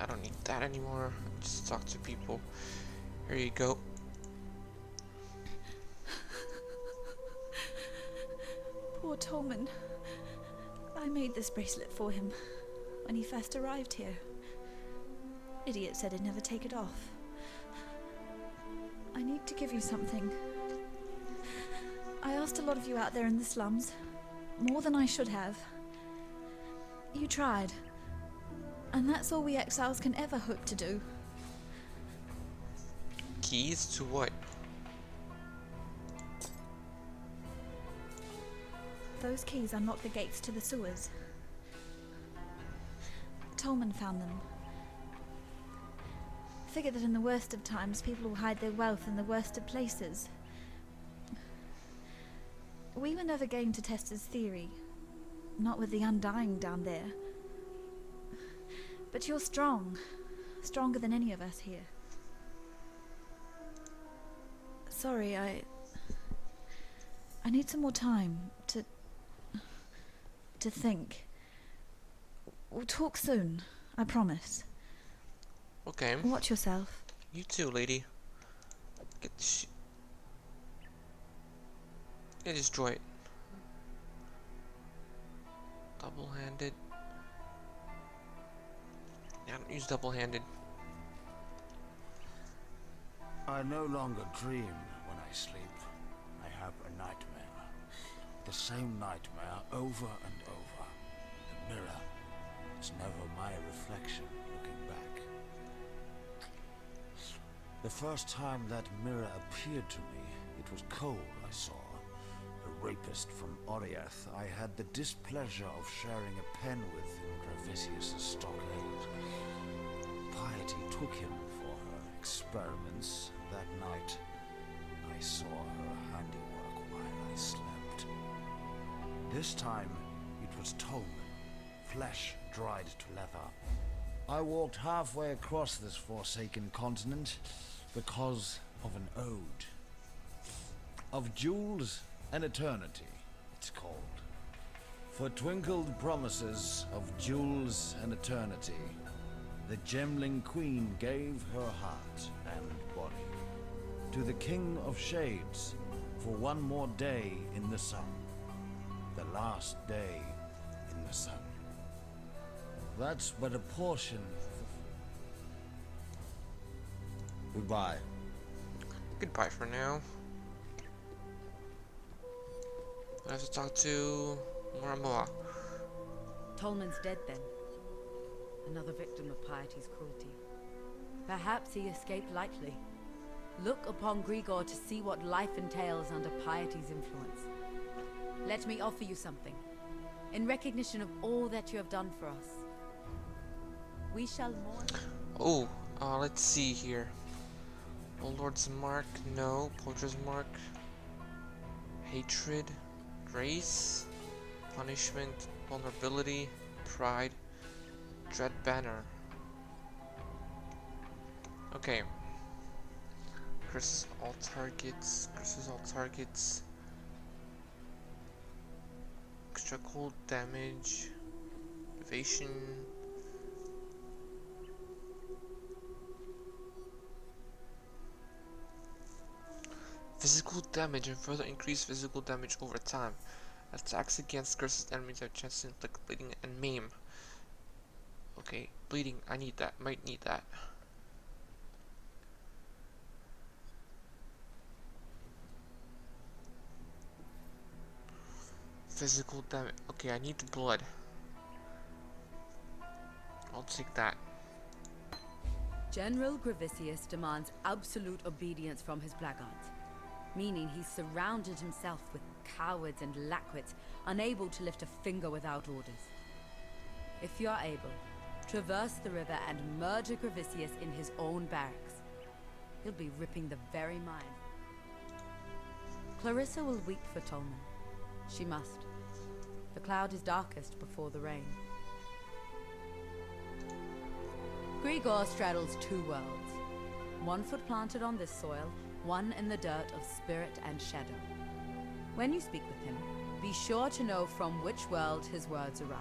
I don't need that anymore. Just talk to people. Here you go. Poor Tolman. I made this bracelet for him when he first arrived here. Idiot said he'd never take it off. I need to give you something. I asked a lot of you out there in the slums, more than I should have. You tried, and that's all we exiles can ever hope to do. Keys to what? Those keys unlock the gates to the sewers. Tolman found them. Figure that in the worst of times, people will hide their wealth in the worst of places. We were never game to test his theory. Not with the Undying down there. But you're strong. Stronger than any of us here. Sorry, I need some more time to think. We'll talk soon, I promise. Okay. Watch yourself. You too, lady. Get this Yeah, destroy it. Double-handed. Yeah, don't use double-handed. I no longer dream when I sleep. I have a nightmare. The same nightmare over and over. The mirror is never my reflection looking back. The first time that mirror appeared to me, it was Cole I saw. A rapist from Oriath I had the displeasure of sharing a pen with in Gravisius' stockade. Piety took him for her experiments. That night, I saw her handiwork while I slept. This time, it was Tolman, flesh dried to leather. I walked halfway across this forsaken continent because of an ode. Of jewels and eternity, it's called. For twinkled promises of jewels and eternity, the gemling queen gave her heart and body to the king of shades for one more day in the sun, the last day in the sun. That's but a portion of the... Goodbye. Goodbye for now. I have to talk to Muramoa. Tolman's dead then. Another victim of Piety's cruelty. Perhaps he escaped lightly. Look upon Grigor to see what life entails under Piety's influence. Let me offer you something. In recognition of all that you have done for us. We shall mourn... Oh, let's see here. Oh, Lord's Mark, no. Poacher's Mark. Hatred. Grace. Punishment. Vulnerability. Pride. Dread Banner. Okay. Curses all targets. Curses all targets. Extra cold damage. Evasion. Physical damage and further increase physical damage over time. Attacks against cursed enemies have chance to inflict bleeding and maim. Okay, bleeding, I need that, might need that. Physical damage, okay, I need the blood. I'll take that. General Gravisius demands absolute obedience from his blackguards, meaning he's surrounded himself with cowards and lackwits, unable to lift a finger without orders. If you are able, traverse the river and murder Gravisius in his own barracks. He'll be ripping the very mind. Clarissa will weep for Tolman. She must. The cloud is darkest before the rain. Grigor straddles two worlds. 1 foot planted on this soil, 1 in the dirt of spirit and shadow. When you speak with him, be sure to know from which world his words arise.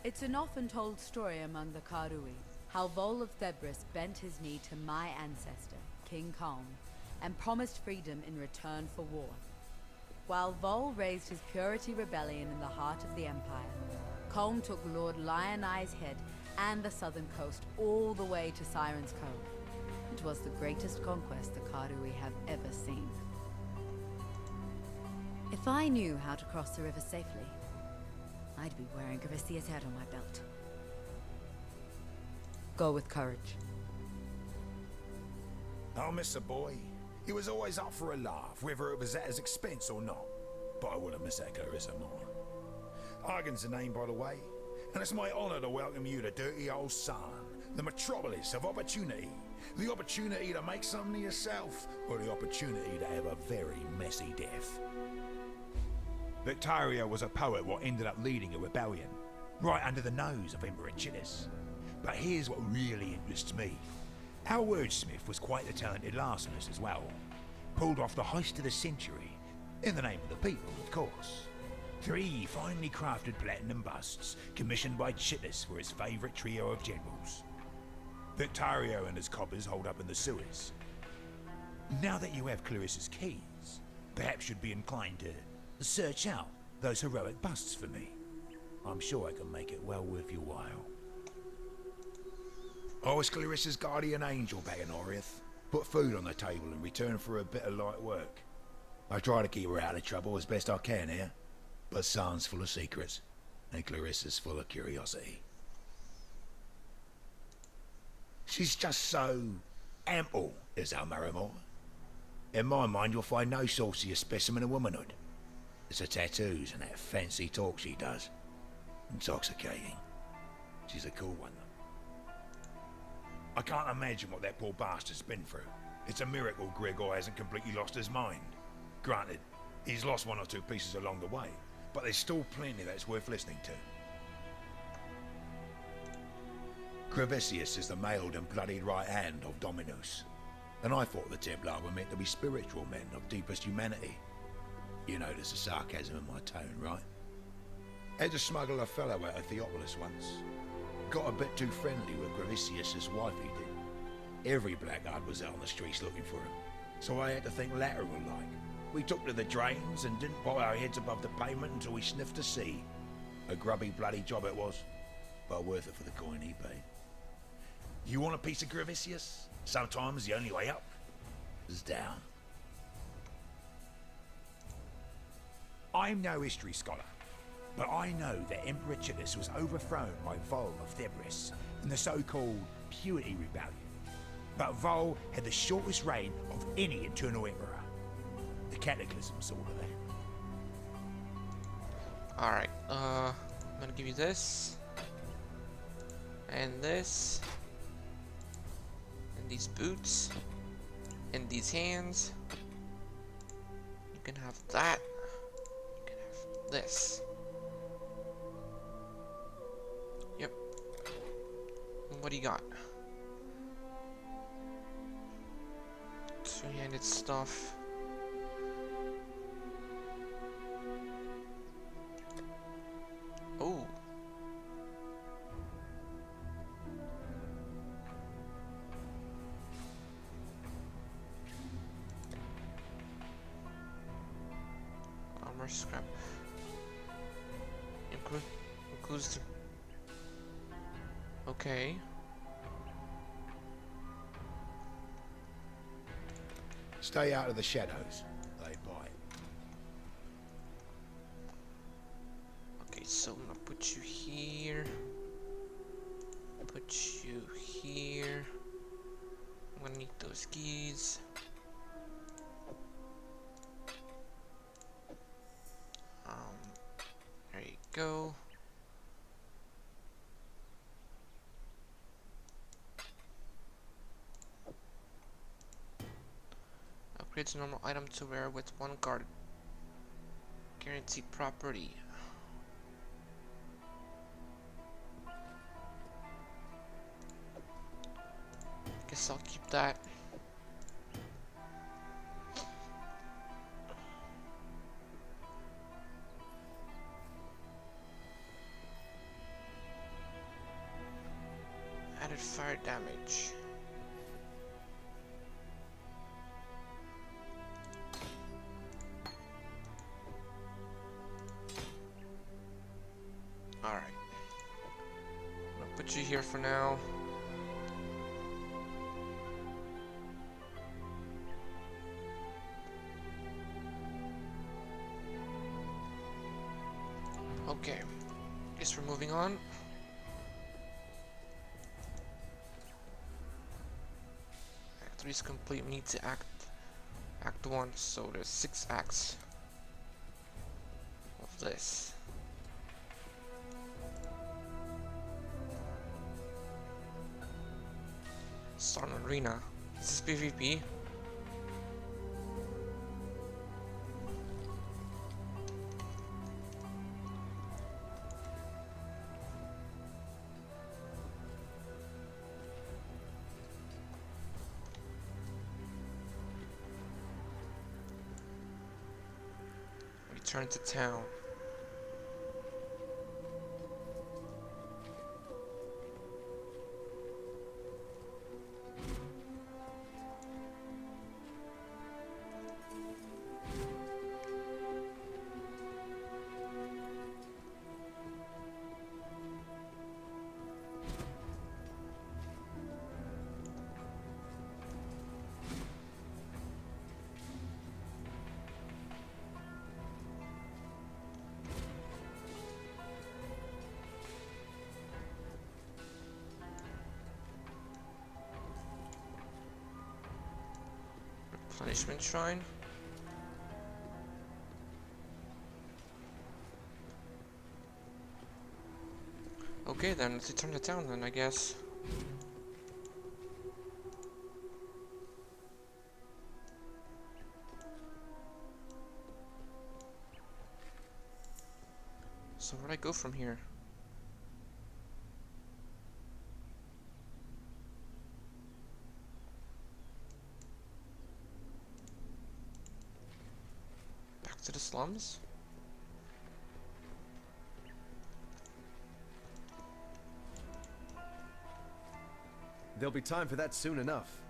It's an often told story among the Karui, how Vol of Thebris bent his knee to my ancestor, King Kalm, and promised freedom in return for war. While Vol raised his purity rebellion in the heart of the Empire, Kalm took Lord Lion Eye's head and the southern coast all the way to Siren's Cove. It was the greatest conquest the Karui have ever seen. If I knew how to cross the river safely, I'd be wearing Gravicia's head on my belt. Go with courage. I'll miss a boy. He was always up for a laugh, whether it was at his expense or not. But I would have missed that Clarissa more. Argan's the name, by the way, and it's my honor to welcome you to dirty old Sarn, the metropolis of opportunity. The opportunity to make something of yourself, or the opportunity to have a very messy death. Victaria was a poet what ended up leading a rebellion, right under the nose of Emperor Chillis. But here's what really interests me. Our wordsmith was quite a talented larcenist as well. Pulled off the heist of the century, in the name of the people, of course. 3 finely crafted platinum busts, commissioned by Chillis for his favourite trio of generals. Victario and his coppers hold up in the sewers. Now that you have Clarissa's keys, perhaps you'd be inclined to search out those heroic busts for me. I'm sure I can make it well worth your while. I was Clarissa's guardian angel back in Oriath. Put food on the table in return for a bit of light work. I try to keep her out of trouble as best I can here, but Sarn's full of secrets, and Clarissa's full of curiosity. She's just so ample, is our Marimore. In my mind, you'll find no saucier specimen of womanhood. It's the tattoos and that fancy talk she does. Intoxicating. She's a cool one, though. I can't imagine what that poor bastard's been through. It's a miracle Gregor hasn't completely lost his mind. Granted, he's lost 1 or 2 pieces along the way, but there's still plenty that's worth listening to. Gravicius is the mailed and bloodied right hand of Dominus, and I thought the Templar were meant to be spiritual men of deepest humanity. You notice the sarcasm in my tone, right? Had to smuggle a fellow out of Theopolis once. Got a bit too friendly with Gravicius's wife, he did. Every blackguard was out on the streets looking for him, so I had to think lateral like. We took to the drains and didn't put our heads above the pavement until we sniffed the sea. A grubby bloody job it was, but worth it for the coin he paid. You want a piece of Gravicius? Sometimes the only way up is down. I'm no history scholar, but I know that Emperor Chillis was overthrown by Vol of Thebris in the so-called Purity Rebellion. But Vol had the shortest reign of any eternal emperor. The Cataclysm sort of that. Alright, I'm gonna give you this. And this. And these boots. And these hands. You can have that. You can have this. Yep. And what do you got? Two-handed stuff. Oh. Armor scrap. Includes the... Okay. Stay out of the shadows. They bite. Okay, so I'm gonna put you here. Put you here. I'm gonna need those keys. There you go. Upgrades a normal item to wear with 1 guard. Guaranteed property. Guess I'll keep that. fire damage. Alright. I'll put you here for now. Okay. Guess we're moving on. Act 3 is complete. We need to act 1, so there's 6 acts of this. Sarn Arena. Is this PvP? Return to town. Punishment Shrine. Okay then, let's return to town then, I guess. So where'd I go from here? Back to the slums? There'll be time for that soon enough.